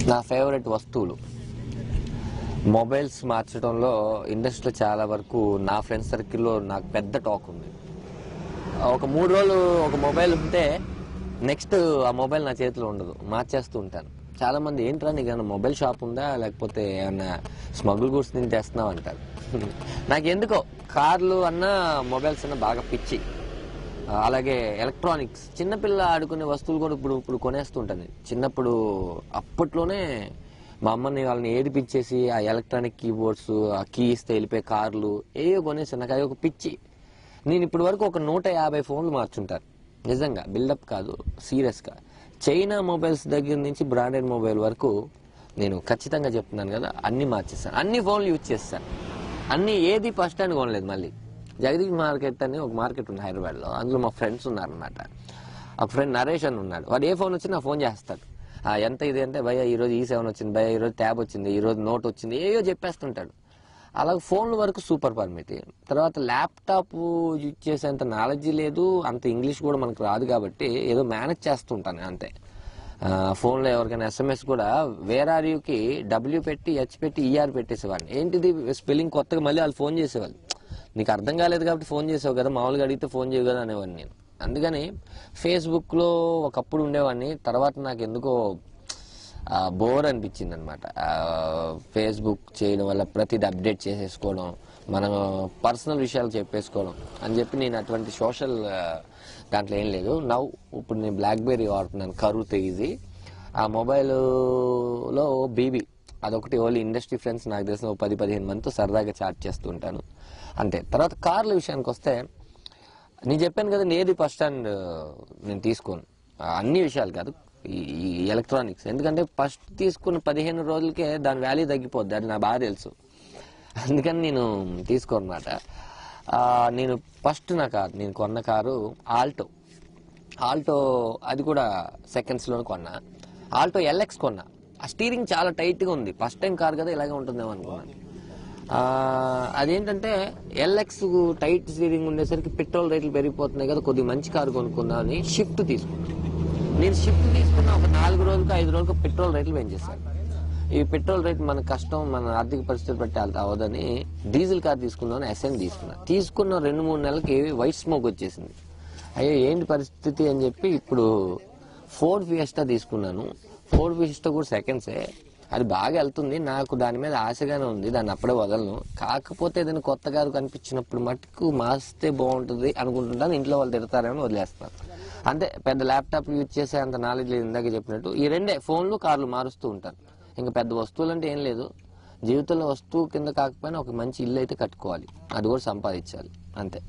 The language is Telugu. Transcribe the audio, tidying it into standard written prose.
నా ఫేవరెట్ వస్తువులు మొబైల్స్ మార్చడంలో ఇండస్ట్రీలో చాలా వరకు నా ఫ్రెండ్స్ సర్కిల్లో నాకు పెద్ద టాక్ ఉంది. ఒక 3 రోజులు ఒక మొబైల్ ఉంటే నెక్స్ట్ ఆ మొబైల్ నా చేతిలో ఉండదు, మార్చేస్తూ ఉంటాను. చాలా మంది ఏంట్రా నీకు ఏమైనా మొబైల్ షాప్ ఉందా లేకపోతే ఏమన్నా స్మగుల్ గూడ్స్ నుంచి తెస్తున్నావు అంటారు. నాకు ఎందుకో కార్లు అన్నా మొబైల్స్ అన్నా బాగా పిచ్చి. అలాగే ఎలక్ట్రానిక్స్, చిన్నపిల్ల ఆడుకునే వస్తువులు కూడా ఇప్పుడు కొనేస్తుంటాను. చిన్నప్పుడు అప్పట్లోనే మా అమ్మని వాళ్ళని ఏడిపించేసి ఆ ఎలక్ట్రానిక్ కీబోర్డ్స్, ఆ కీస్ వెళ్ళిపోయే కార్లు ఏవో కొనేసాను. నాకు అది ఒక పిచ్చి. నేను ఇప్పటి వరకు ఒక 150 ఫోన్లు మార్చుంటాను. నిజంగా బిల్డప్ కాదు, సీరియస్గా. చైనా మొబైల్స్ దగ్గర నుంచి బ్రాండెడ్ మొబైల్ వరకు నేను ఖచ్చితంగా చెప్తున్నాను కదా, అన్ని మార్చేస్తాను. అన్ని ఫోన్లు యూజ్ చేస్తాను. అన్ని ఏది ఫస్ట్ హ్యాండ్ కొనలేదు. మళ్ళీ జగదీష్ మార్కెట్ అని ఒక మార్కెట్ ఉంది హైదరాబాద్లో. అందులో మా ఫ్రెండ్స్ ఉన్నారనమాట. ఒక ఫ్రెండ్ నరేష్ అని ఉన్నాడు. వాడు ఏ ఫోన్ వచ్చినా ఫోన్ చేస్తాడు. ఎంత ఇది అంటే భయ్య ఈరోజు E7 వచ్చింది, భయ్య ఈరోజు ట్యాబ్ వచ్చింది, ఈరోజు నోట్ వచ్చింది, ఏయో చెప్పేస్తుంటాడు. అలాగే ఫోన్ల వరకు సూపర్ పర్మిట్. తర్వాత ల్యాప్టాప్ యూజ్ చేసేంత నాలెడ్జ్ లేదు, అంత ఇంగ్లీష్ కూడా మనకు రాదు కాబట్టి ఏదో మేనేజ్ చేస్తుంటాను అంతే. ఫోన్లో ఎవరికైనా SMS కూడా వేర్ ఆర్ యూకి W పెట్టి H పెట్టి ER పెట్టేసేవాడిని. ఏంటిది స్పెల్లింగ్ కొత్తగా మళ్ళీ వాళ్ళు ఫోన్ చేసేవాళ్ళు. నీకు అర్థం కాలేదు కాబట్టి ఫోన్ చేసావు కదా, మామూలుగా అడిగితే ఫోన్ చేయవు కదా అనేవాడిని నేను. అందుకని ఫేస్బుక్లో ఒకప్పుడు ఉండేవాడిని. తర్వాత నాకు ఎందుకో బోర్ అనిపించింది అనమాట. ఫేస్బుక్ చేయడం వల్ల ప్రతిదీ అప్డేట్ చేసేసుకోవడం, మనం పర్సనల్ విషయాలు చెప్పేసుకోవడం అని చెప్పి నేను అటువంటి సోషల్ దాంట్లో ఏం లేదు. ఇప్పుడు నేను బ్లాక్బెర్రీ వాడుతున్నాను, కరువు తెగిది. ఆ మొబైల్లో బీబీ అదొకటి ఓన్లీ ఇండస్ట్రీ ఫ్రెండ్స్ నాకు తెలిసిన 10-15 మందితో సరదాగా చాట్ చేస్తూ ఉంటాను అంతే. తర్వాత కార్ల విషయానికి వస్తే నేను చెప్పాను కదా, ఏది ఫస్ట్ హ్యాండ్ నేను తీసుకోను. అన్ని విషయాలు కాదు, ఈ ఎలక్ట్రానిక్స్. ఎందుకంటే ఫస్ట్ తీసుకున్న 15 రోజులకే దాని వాల్యూ తగ్గిపోద్ది, అది నాకు బాగా తెలుసు. అందుకని నేను తీసుకోను అన్నమాట. నేను ఫస్ట్ నేను కొన్న కారు ఆల్టో. అది కూడా సెకండ్స్లోనే కొన్నా. ఆల్టో LX కొన్నా. ఆ స్టీరింగ్ చాలా టైట్గా ఉంది. ఫస్ట్ టైం కారు కదా, ఇలాగే ఉంటుందేమో అనుకున్నాను. అదేంటంటే LX టైట్ స్టీరింగ్ ఉండేసరికి పెట్రోల్ రేట్లు పెరిగిపోతున్నాయి కదా, కొద్దిగా మంచి కారు కొనుక్కుందామని షిఫ్ట్ తీసుకున్నాను. నేను షిఫ్ట్ తీసుకున్న ఒక 4 రోజులకు 5 రోజులకు పెట్రోల్ రేట్లు పెంచేశాను. ఈ పెట్రోల్ రేట్ మన కష్టం, మన ఆర్థిక పరిస్థితులు పెట్టి అవదని డీజిల్ కార్ తీసుకుందామని SN తీసుకున్న 2-3 నెలలకి వైట్ స్మోక్ వచ్చేసింది. అయ్యో ఏంటి పరిస్థితి అని చెప్పి ఇప్పుడు ఫోర్డ్ ఫియస్టా తీసుకున్నాను. ఫోర్డ్ ఫియస్టా కూడా సెకండ్సే, అది బాగా వెళ్తుంది. నాకు దాని మీద ఆశగానే ఉంది, దాన్ని అప్పుడే వదలను. కాకపోతే ఏదైనా కొత్త కారు కనిపించినప్పుడు మటుకు మార్చితే బాగుంటుంది అనుకుంటుంటాను. ఇంట్లో వాళ్ళు తిడతారేమో వదిలేస్తాను అంతే. పెద్ద ల్యాప్టాప్ యూజ్ చేసే అంత నాలెడ్జ్ లేదు. ఇందాక చెప్పినట్టు ఈ రెండే, ఫోన్లు కార్లు మారుస్తూ ఉంటాను. ఇంకా పెద్ద వస్తువులు అంటే ఏం లేదు. జీవితంలో వస్తువు కింద కాకపోయినా ఒక మంచి ఇల్లు అయితే కట్టుకోవాలి, అది కూడా సంపాదించాలి అంతే.